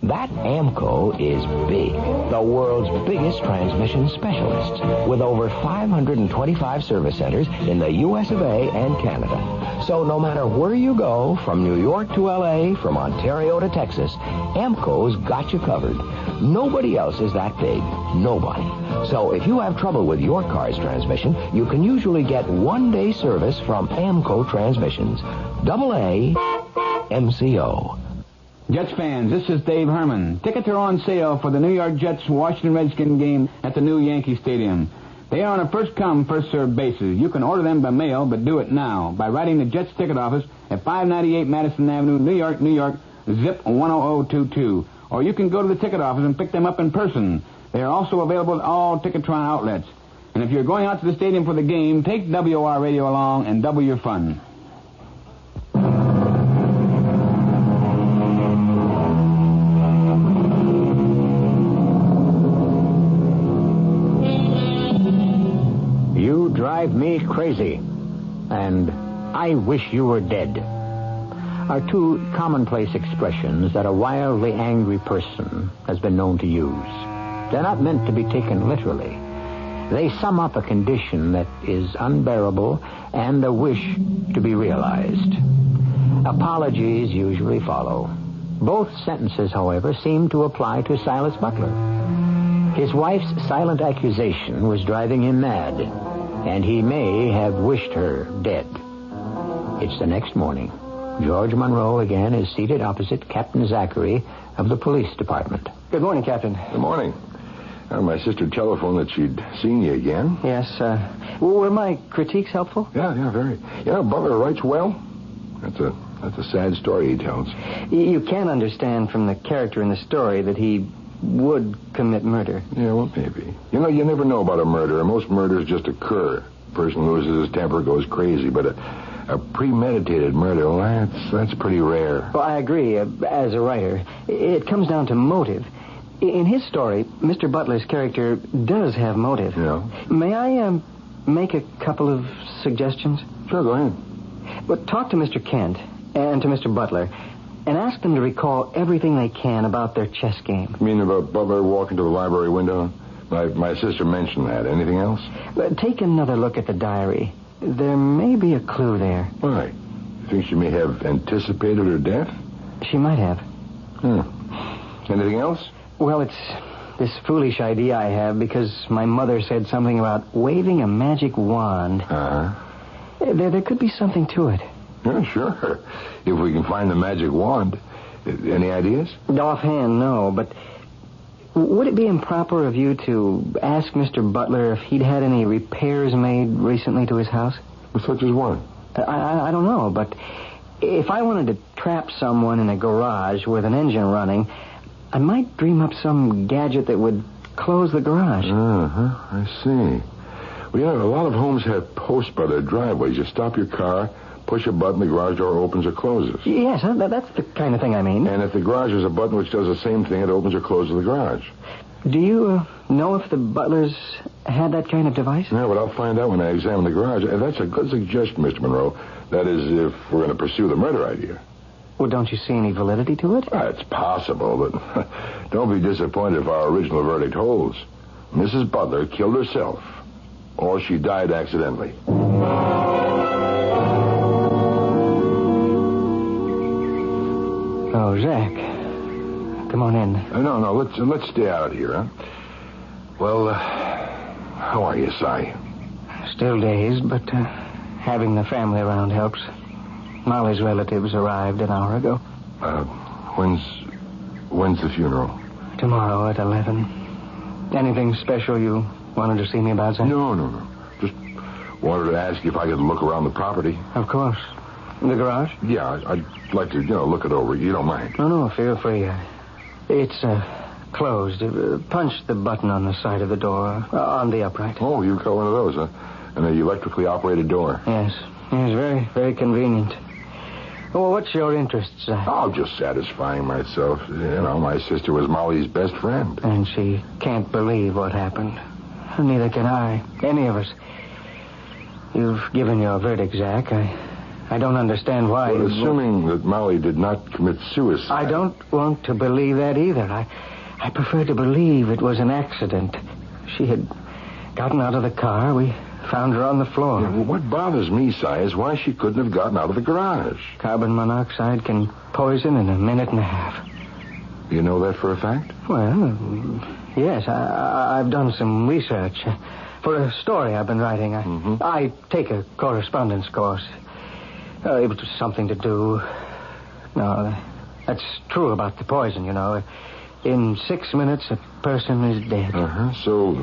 That AMCO is big. The world's biggest transmission specialist. With over 525 service centers in the U.S. of A. and Canada. So no matter where you go, from New York to L.A., from Ontario to Texas, AMCO's got you covered. Nobody else is that big. Nobody. So if you have trouble with your car's transmission, you can usually get one-day service from AMCO Transmissions. AA MCO. Jets fans, this is Dave Herman. Tickets are on sale for the New York Jets-Washington Redskins game at the new Yankee Stadium. They are on a first-come, first-served basis. You can order them by mail, but do it now by writing the Jets ticket office at 598 Madison Avenue, New York, zip 10022. Or you can go to the ticket office and pick them up in person. They are also available at all Ticketron outlets. And if you're going out to the stadium for the game, take WR Radio along and double your fun. You drive me crazy, and I wish you were dead are 2 commonplace expressions that a wildly angry person has been known to use. They're not meant to be taken literally. They sum up a condition that is unbearable and a wish to be realized. Apologies usually follow. Both sentences, however, seem to apply to Silas Butler. His wife's silent accusation was driving him mad, and he may have wished her dead. It's the next morning. George Monroe again is seated opposite Captain Zachary of the police department. Good morning, Captain. Good morning. My sister telephoned that she'd seen you again. Yes, were my critiques helpful? Yeah, very. Butler writes well. That's a sad story he tells. You can understand from the character in the story that he would commit murder. Yeah, well, maybe. You never know about a murder. Most murders just occur. A person loses his temper, goes crazy, but a premeditated murder, well, that's pretty rare. Well, I agree. As a writer, it comes down to motive. In his story, Mr. Butler's character does have motive. Yeah. May I make a couple of suggestions? Sure, go ahead. But talk to Mr. Kent and to Mr. Butler and ask them to recall everything they can about their chess game. You mean about Butler walking to the library window? My sister mentioned that. Anything else? Take another look at the diary. There may be a clue there. Why? You think she may have anticipated her death? She might have. Anything else? Well, it's this foolish idea I have because my mother said something about waving a magic wand. Uh-huh. There could be something to it. Yeah, sure. If we can find the magic wand. Any ideas? Offhand, no, but would it be improper of you to ask Mr. Butler if he'd had any repairs made recently to his house? Such as what? I don't know, but if I wanted to trap someone in a garage with an engine running, I might dream up some gadget that would close the garage. Uh-huh, I see. Well, a lot of homes have posts by their driveways. You stop your car, push a button, the garage door opens or closes. Yes, that's the kind of thing I mean. And if the garage has a button which does the same thing, it opens or closes the garage. Do you know if the Butlers had that kind of device? No, but I'll find out when I examine the garage. That's a good suggestion, Mr. Monroe. That is, if we're going to pursue the murder idea. Well, don't you see any validity to it? Well, it's possible, but don't be disappointed if our original verdict holds. Mrs. Butler killed herself, or she died accidentally. Oh, Zach. Come on in. No, let's stay out here, huh? Well, how are you, Si? Still dazed, but having the family around helps. Molly's relatives arrived an hour ago. When's the funeral? Tomorrow at 11. Anything special you wanted to see me about, Zach? No. Just wanted to ask you if I could look around the property. Of course. The garage? Yeah, I'd like to, look it over. You don't mind? No, feel free. It's closed. Punch the button on the side of the door, on the upright. Oh, you've got one of those, huh? An electrically operated door. Yes, very, very convenient. Well, what's your interest, Zach? Oh, just satisfying myself. My sister was Molly's best friend. And she can't believe what happened. Neither can I. Any of us. You've given your verdict, Zach. I don't understand why. Well, assuming that Molly did not commit suicide. I don't want to believe that either. I prefer to believe it was an accident. She had gotten out of the car. We found her on the floor. Yeah, well, what bothers me, Si, is why she couldn't have gotten out of the garage. Carbon monoxide can poison in a minute and a half. You know that for a fact? Well, yes. I've done some research. For a story I've been writing, I take a correspondence course. It was something to do. No, that's true about the poison, In 6 minutes, a person is dead. So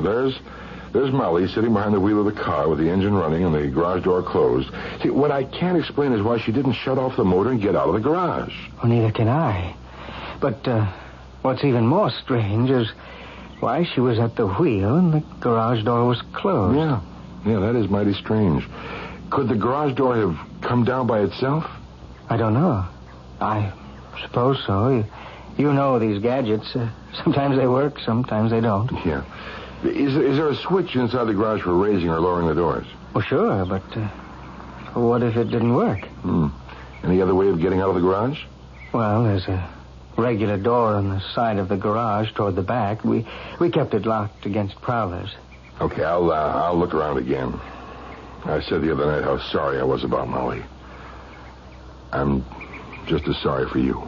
there's Molly sitting behind the wheel of the car with the engine running and the garage door closed. See, what I can't explain is why she didn't shut off the motor and get out of the garage. Well, neither can I. But what's even more strange is why she was at the wheel and the garage door was closed. Yeah, that is mighty strange. Could the garage door have come down by itself? I don't know. I suppose so. You know these gadgets. Sometimes they work, sometimes they don't. Yeah. Is there a switch inside the garage for raising or lowering the doors? Well, sure, but what if it didn't work? Any other way of getting out of the garage? Well, there's a regular door on the side of the garage toward the back. We kept it locked against prowlers. Okay, I'll look around again. I said the other night how sorry I was about Molly. I'm just as sorry for you.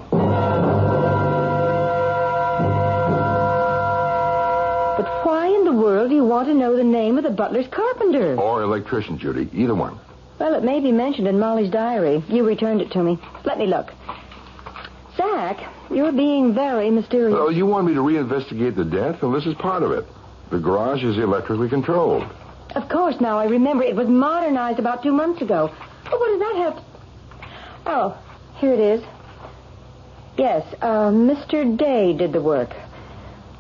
But why in the world do you want to know the name of the butler's carpenter? Or electrician, Judy. Either one. Well, it may be mentioned in Molly's diary. You returned it to me. Let me look. Zach, you're being very mysterious. Well, you want me to reinvestigate the death? Well, this is part of it. The garage is electrically controlled. Of course, now I remember. It was modernized about 2 months ago. But what does that have to... Oh, here it is. Yes, Mr. Day did the work.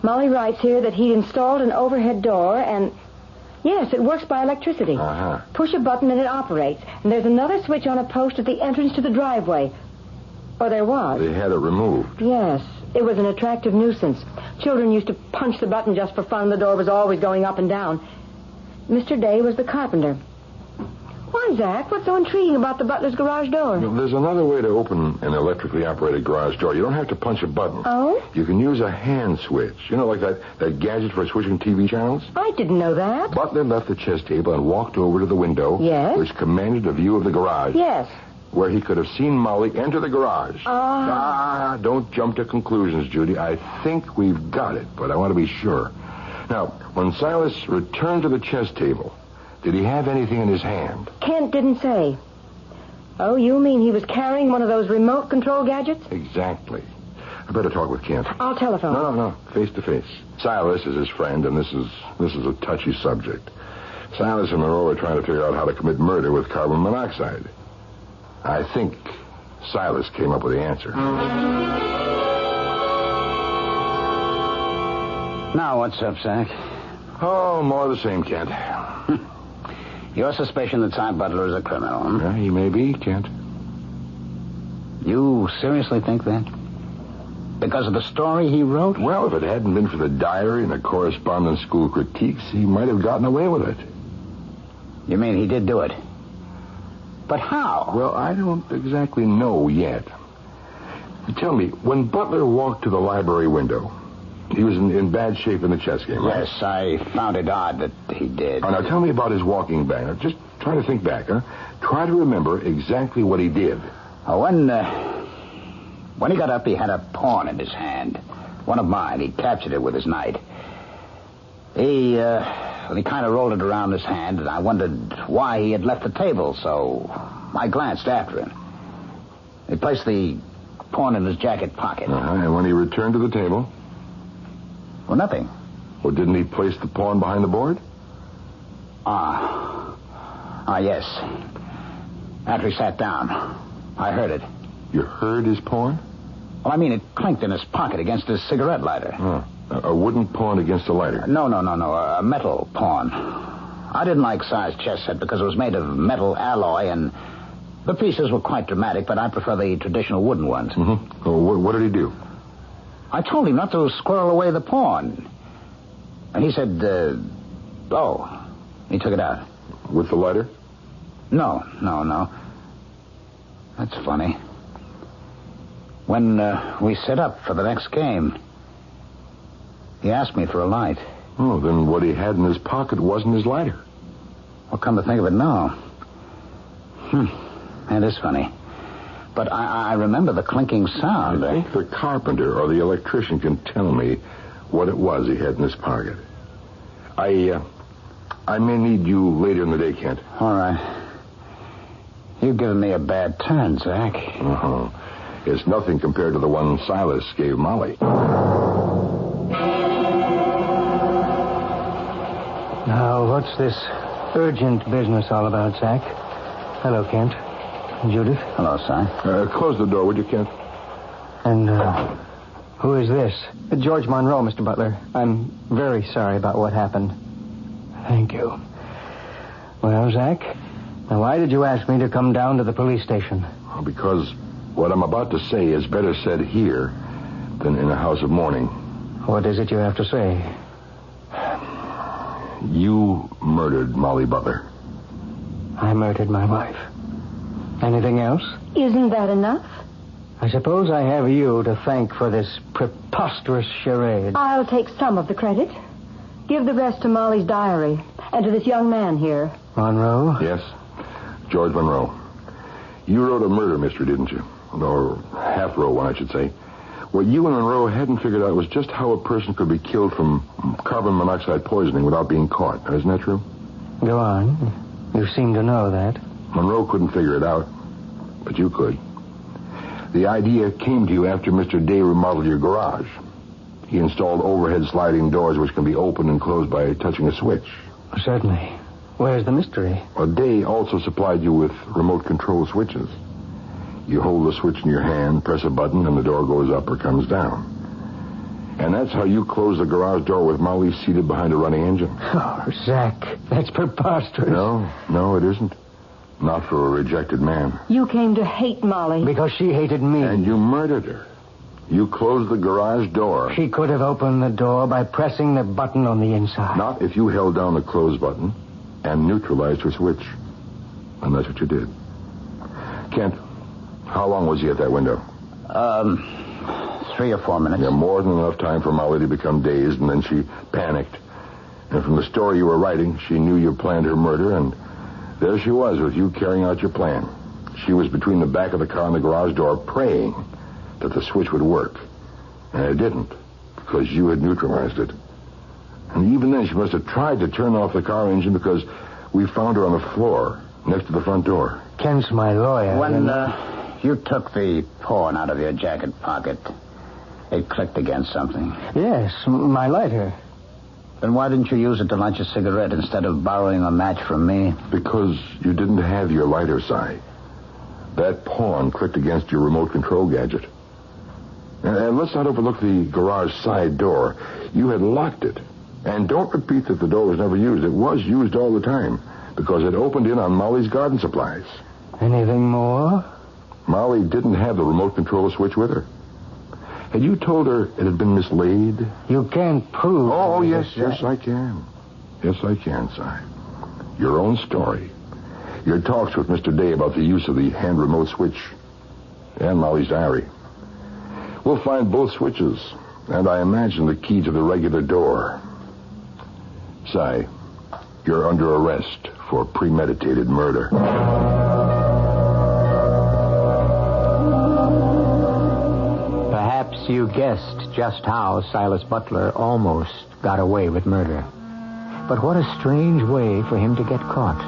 Molly writes here that he installed an overhead door and... Yes, it works by electricity. Push a button and it operates. And there's another switch on a post at the entrance to the driveway. Or there was. They had it removed. Yes, it was an attractive nuisance. Children used to punch the button just for fun. The door was always going up and down. Mr. Day was the carpenter. Why, Zach? What's so intriguing about the butler's garage door? Well, there's another way to open an electrically operated garage door. You don't have to punch a button. Oh? You can use a hand switch. Like that gadget for switching TV channels? I didn't know that. Butler left the chess table and walked over to the window. Yes? Which commanded a view of the garage. Yes. Where he could have seen Molly enter the garage. Don't jump to conclusions, Judy. I think we've got it, but I want to be sure. Now, when Silas returned to the chess table, did he have anything in his hand? Kent didn't say. Oh, you mean he was carrying one of those remote control gadgets? Exactly. I better talk with Kent. I'll telephone. No. Face to face. Silas is his friend, and this is a touchy subject. Silas and Monroe are trying to figure out how to commit murder with carbon monoxide. I think Silas came up with the answer. Now, what's up, Zach? Oh, more of the same, Kent. Your suspicion that Cy Butler is a criminal, huh? Yeah, he may be, Kent. You seriously think that? Because of the story he wrote? Well, if it hadn't been for the diary and the correspondence school critiques, he might have gotten away with it. You mean he did do it? But how? Well, I don't exactly know yet. Tell me, when Butler walked to the library window, he was in bad shape in the chess game, right? Yes, I found it odd that he did. Oh, now tell me about his walking back. Now, just try to think back, huh? Try to remember exactly what he did. When he got up, he had a pawn in his hand. One of mine. He captured it with his knight. He kind of rolled it around his hand, and I wondered why he had left the table, so I glanced after him. He placed the pawn in his jacket pocket. And when he returned to the table? Well, nothing. Well, didn't he place the pawn behind the board? Yes. After he sat down, I heard it. You heard his pawn? Well, I mean, it clinked in his pocket against his cigarette lighter. A wooden pawn against a lighter? No. A metal pawn. I didn't like Si's chess set because it was made of metal alloy, and the pieces were quite dramatic, but I prefer the traditional wooden ones. Mm-hmm. Well, what did he do? I told him not to squirrel away the pawn. And he said, he took it out. With the lighter? No. That's funny. When we set up for the next game, he asked me for a light. Oh, then what he had in his pocket wasn't his lighter. Well, come to think of it, no. That is funny. But I remember the clinking sound. I think the carpenter or the electrician can tell me what it was he had in his pocket. I may need you later in the day, Kent. All right. You've given me a bad turn, Zach. It's nothing compared to the one Silas gave Molly. Now, what's this urgent business all about, Zach? Hello, Kent. Judith? Hello, Si. Close the door, would you, Kent? And, who is this? George Monroe, Mr. Butler. I'm very sorry about what happened. Thank you. Well, Zach, now why did you ask me to come down to the police station? Because what I'm about to say is better said here than in a house of mourning. What is it you have to say? You murdered Molly Butler. I murdered my wife. Anything else? Isn't that enough? I suppose I have you to thank for this preposterous charade. I'll take some of the credit. Give the rest to Molly's diary and to this young man here. Monroe? Yes, George Monroe. You wrote a murder mystery, didn't you? Or half-wrote one, I should say. What you and Monroe hadn't figured out was just how a person could be killed from carbon monoxide poisoning without being caught. Isn't that true? Go on. You seem to know that. Monroe couldn't figure it out, but you could. The idea came to you after Mr. Day remodeled your garage. He installed overhead sliding doors which can be opened and closed by touching a switch. Certainly. Where's the mystery? Well, Day also supplied you with remote control switches. You hold the switch in your hand, press a button, and the door goes up or comes down. And that's how you close the garage door with Molly seated behind a running engine. Oh, Zach, that's preposterous. No, it isn't. Not for a rejected man. You came to hate Molly. Because she hated me. And you murdered her. You closed the garage door. She could have opened the door by pressing the button on the inside. Not if you held down the close button and neutralized her switch. And that's what you did. Kent, how long was he at that window? 3 or 4 minutes. Yeah, more than enough time for Molly to become dazed, and then she panicked. And from the story you were writing, she knew you planned her murder, and there she was with you carrying out your plan. She was between the back of the car and the garage door praying that the switch would work. And it didn't, because you had neutralized it. And even then, she must have tried to turn off the car engine because we found her on the floor next to the front door. Kent's my lawyer. When you took the pawn out of your jacket pocket, it clicked against something. Yes, my lighter. Then why didn't you use it to light your cigarette instead of borrowing a match from me? Because you didn't have your lighter, Si. That pawn clicked against your remote control gadget. And let's not overlook the garage side door. You had locked it. And don't repeat that the door was never used. It was used all the time because it opened in on Molly's garden supplies. Anything more? Molly didn't have the remote control switch with her. Had you told her it had been mislaid? You can't prove... Oh, yes, I can. Yes, I can, Si. Your own story. Your talks with Mr. Day about the use of the hand remote switch. And Molly's diary. We'll find both switches, and I imagine the key to the regular door. Say, you're under arrest for premeditated murder. Perhaps you guessed just how Silas Butler almost got away with murder. But what a strange way for him to get caught.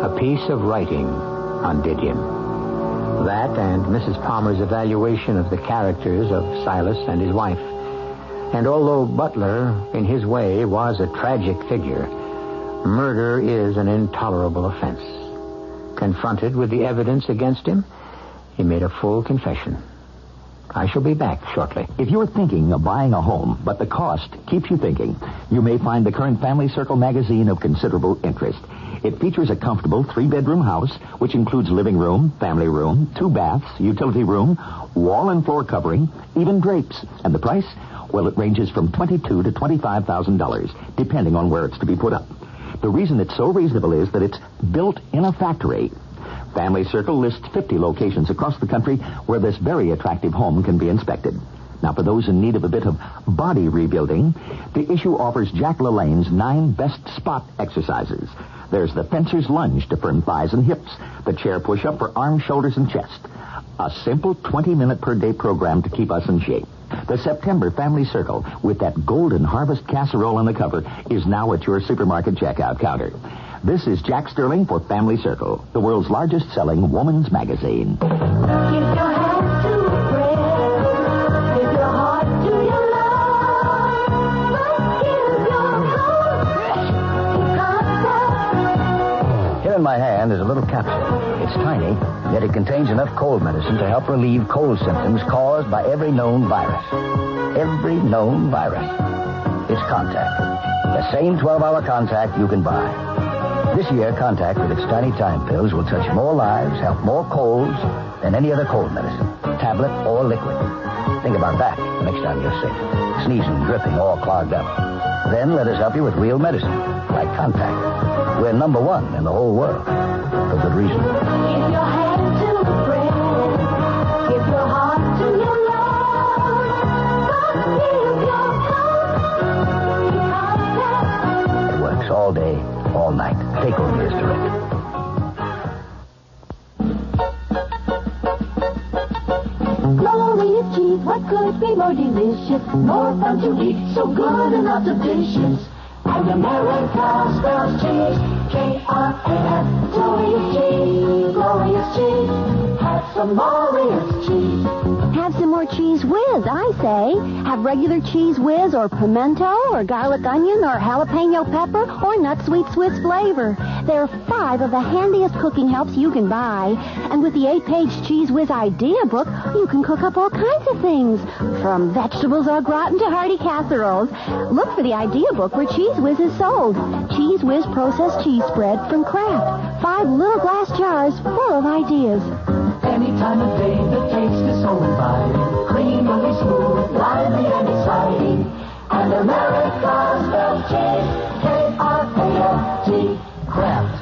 A piece of writing undid him. That and Mrs. Palmer's evaluation of the characters of Silas and his wife. And although Butler, in his way, was a tragic figure, murder is an intolerable offense. Confronted with the evidence against him, he made a full confession. I shall be back shortly. If you're thinking of buying a home, but the cost keeps you thinking, you may find the current Family Circle magazine of considerable interest. It features a comfortable 3-bedroom house, which includes living room, family room, 2 baths, utility room, wall and floor covering, even drapes. And the price? Well, it ranges from $22,000 to $25,000, depending on where it's to be put up. The reason it's so reasonable is that it's built in a factory. Family Circle lists 50 locations across the country where this very attractive home can be inspected. Now, for those in need of a bit of body rebuilding, the issue offers Jack LaLanne's 9 best spot exercises. There's the fencer's lunge to firm thighs and hips, the chair push-up for arms, shoulders, and chest. A simple 20-minute per day program to keep us in shape. The September Family Circle, with that golden harvest casserole on the cover, is now at your supermarket checkout counter. This is Jack Sterling for Family Circle, the world's largest selling woman's magazine. Give your hands to a prayer. Give your heart to your love. Give your heart to contact. Here in my hand is a little capsule. It's tiny, yet it contains enough cold medicine to help relieve cold symptoms caused by every known virus. Every known virus. It's Contact. The same 12-hour Contact you can buy. This year, Contact with its tiny time pills will touch more lives, help more colds than any other cold medicine, tablet or liquid. Think about that next time you're sick. Sneezing, dripping, all clogged up. Then let us help you with real medicine, like Contact. We're number 1 in the whole world. For good reason. Give your hand to a prayer. Give your heart to your love. Give your heart to contact. It works all day, all night. Take over as directed. Glorious cheese, what could be more delicious? More fun to eat, so good and lots of dishes. And America spells cheese, K-R-A-S, glorious cheese, glorious cheese. Have some glorious cheese. Have some more Cheese Whiz, I say. Have regular Cheese Whiz or pimento or garlic onion or jalapeno pepper or nut sweet Swiss flavor. There are 5 of the handiest cooking helps you can buy. And with the 8-page Cheese Whiz idea book, you can cook up all kinds of things. From vegetables au gratin to hearty casseroles. Look for the idea book where Cheese Whiz is sold. Cheese Whiz processed cheese spread from Kraft. 5 little glass jars full of ideas. Any time of day, the taste is so inviting. Creamily smooth, lively and exciting. And America spells cheese, K-R-A-F-T, Kraft.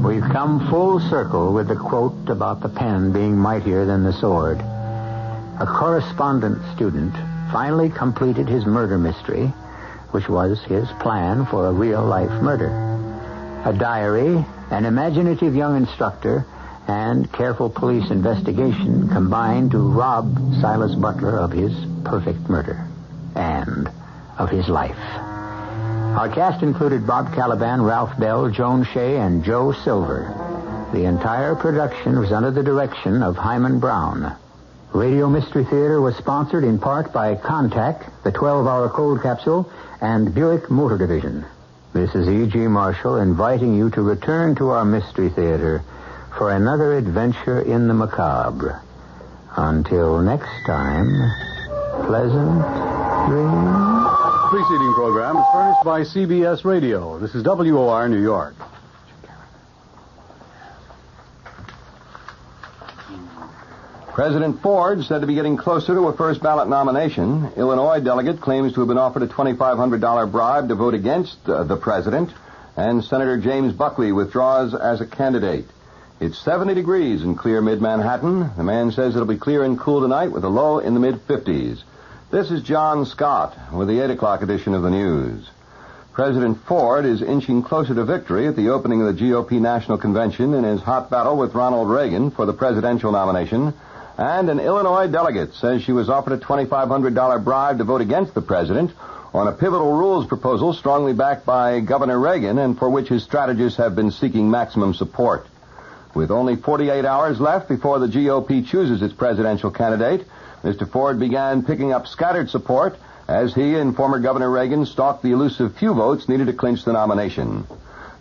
We've come full circle with the quote about the pen being mightier than the sword. A correspondence student finally completed his murder mystery, which was his plan for a real-life murder. A diary, an imaginative young instructor, and careful police investigation combined to rob Silas Butler of his perfect murder and of his life. Our cast included Bob Kaliban, Ralph Bell, Joan Shay, and Joe Silver. The entire production was under the direction of Hyman Brown. Radio Mystery Theater was sponsored in part by Contact, the 12-hour cold capsule, and Buick Motor Division. This is E.G. Marshall inviting you to return to our Mystery Theater for another adventure in the macabre. Until next time, pleasant dreams. Preceding program is furnished by CBS Radio. This is WOR New York. President Ford said to be getting closer to a first ballot nomination. Illinois delegate claims to have been offered a $2,500 bribe to vote against the president. And Senator James Buckley withdraws as a candidate. It's 70 degrees in clear mid-Manhattan. The man says it'll be clear and cool tonight with a low in the mid-50s. This is John Scott with the 8 o'clock edition of the news. President Ford is inching closer to victory at the opening of the GOP National Convention in his hot battle with Ronald Reagan for the presidential nomination. And an Illinois delegate says she was offered a $2,500 bribe to vote against the president on a pivotal rules proposal strongly backed by Governor Reagan and for which his strategists have been seeking maximum support. With only 48 hours left before the GOP chooses its presidential candidate, Mr. Ford began picking up scattered support as he and former Governor Reagan stalked the elusive few votes needed to clinch the nomination.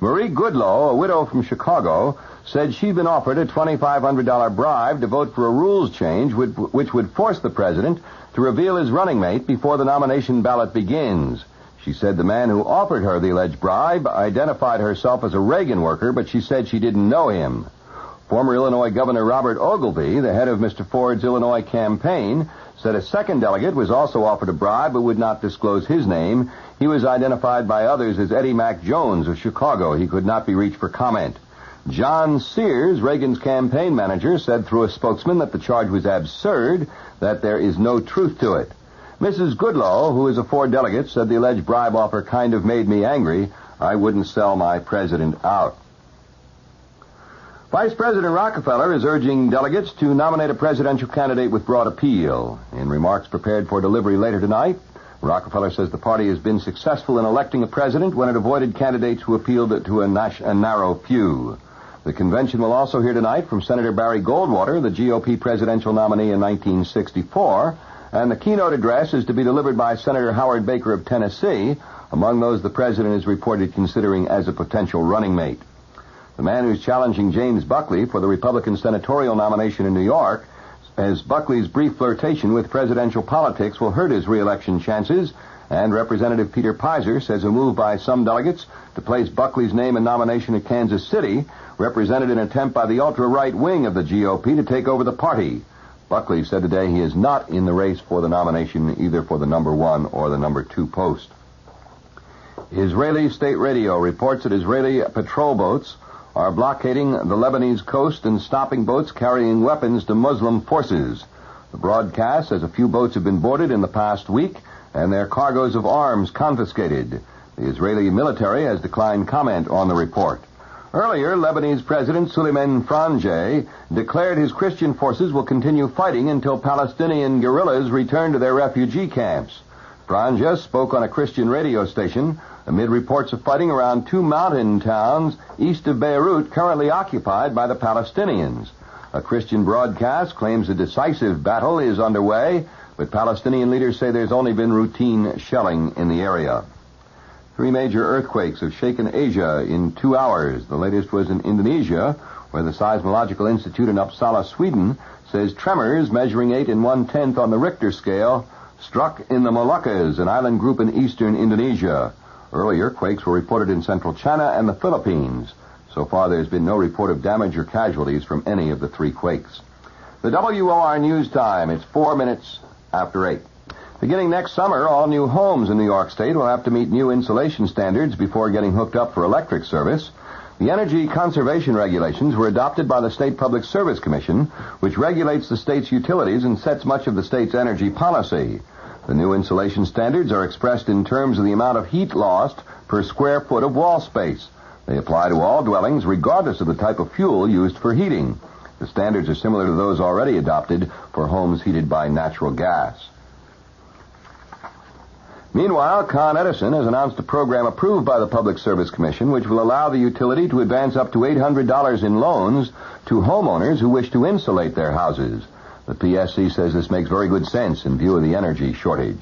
Marie Goodloe, a widow from Chicago, said she'd been offered a $2,500 bribe to vote for a rules change which would force the president to reveal his running mate before the nomination ballot begins. She said the man who offered her the alleged bribe identified herself as a Reagan worker, but she said she didn't know him. Former Illinois Governor Robert Ogilvie, the head of Mr. Ford's Illinois campaign, said a second delegate was also offered a bribe but would not disclose his name. He was identified by others as Eddie Mac Jones of Chicago. He could not be reached for comment. John Sears, Reagan's campaign manager, said through a spokesman that the charge was absurd, that there is no truth to it. Mrs. Goodloe, who is a Ford delegate, said the alleged bribe offer kind of made me angry. I wouldn't sell my president out. Vice President Rockefeller is urging delegates to nominate a presidential candidate with broad appeal. In remarks prepared for delivery later tonight, Rockefeller says the party has been successful in electing a president when it avoided candidates who appealed to a narrow few. The convention will also hear tonight from Senator Barry Goldwater, the GOP presidential nominee in 1964, and the keynote address is to be delivered by Senator Howard Baker of Tennessee, among those the president is reported considering as a potential running mate. The man who's challenging James Buckley for the Republican senatorial nomination in New York says Buckley's brief flirtation with presidential politics will hurt his re-election chances, and Representative Peter Pizer says a move by some delegates to place Buckley's name in nomination at Kansas City represented an attempt by the ultra-right wing of the GOP to take over the party. Buckley said today he is not in the race for the nomination either for the number 1 or the number 2 post. Israeli state radio reports that Israeli patrol boats are blockading the Lebanese coast and stopping boats carrying weapons to Muslim forces. The broadcast says a few boats have been boarded in the past week and their cargoes of arms confiscated. The Israeli military has declined comment on the report. Earlier, Lebanese President Suleiman Frangieh declared his Christian forces will continue fighting until Palestinian guerrillas return to their refugee camps. Frangieh spoke on a Christian radio station amid reports of fighting around 2 mountain towns east of Beirut currently occupied by the Palestinians. A Christian broadcast claims a decisive battle is underway, but Palestinian leaders say there's only been routine shelling in the area. 3 major earthquakes have shaken Asia in 2 hours. The latest was in Indonesia, where the Seismological Institute in Uppsala, Sweden, says tremors measuring 8 1/10 on the Richter scale struck in the Moluccas, an island group in eastern Indonesia. Earlier, quakes were reported in central China and the Philippines. So far, there's been no report of damage or casualties from any of the 3 quakes. The WOR News Time, it's 4 minutes after 8. Beginning next summer, all new homes in New York State will have to meet new insulation standards before getting hooked up for electric service. The energy conservation regulations were adopted by the State Public Service Commission, which regulates the state's utilities and sets much of the state's energy policy. The new insulation standards are expressed in terms of the amount of heat lost per square foot of wall space. They apply to all dwellings regardless of the type of fuel used for heating. The standards are similar to those already adopted for homes heated by natural gas. Meanwhile, Con Edison has announced a program approved by the Public Service Commission which will allow the utility to advance up to $800 in loans to homeowners who wish to insulate their houses. The PSC says this makes very good sense in view of the energy shortage.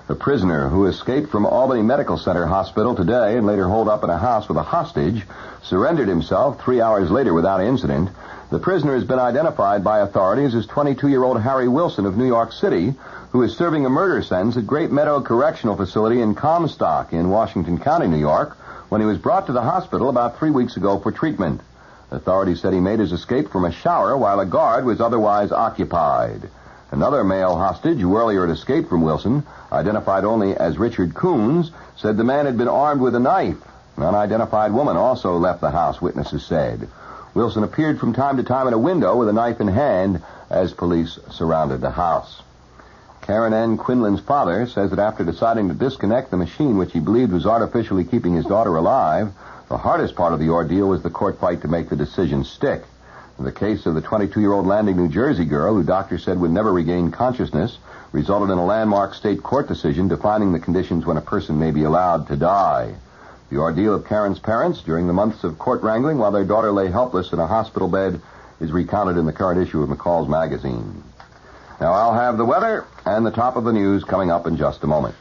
The prisoner who escaped from Albany Medical Center Hospital today and later holed up in a house with a hostage surrendered himself 3 hours later without incident. The prisoner has been identified by authorities as 22-year-old Harry Wilson of New York City, who is serving a murder sentence at Great Meadow Correctional Facility in Comstock in Washington County, New York, when he was brought to the hospital about 3 weeks ago for treatment. Authorities said he made his escape from a shower while a guard was otherwise occupied. Another male hostage, who earlier had escaped from Wilson, identified only as Richard Coons, said the man had been armed with a knife. An unidentified woman also left the house, witnesses said. Wilson appeared from time to time in a window with a knife in hand as police surrounded the house. Karen N. Quinlan's father says that after deciding to disconnect the machine which he believed was artificially keeping his daughter alive, the hardest part of the ordeal was the court fight to make the decision stick. The case of the 22-year-old Landing, New Jersey girl, who doctors said would never regain consciousness, resulted in a landmark state court decision defining the conditions when a person may be allowed to die. The ordeal of Karen's parents during the months of court wrangling while their daughter lay helpless in a hospital bed is recounted in the current issue of McCall's magazine. Now, I'll have the weather and the top of the news coming up in just a moment.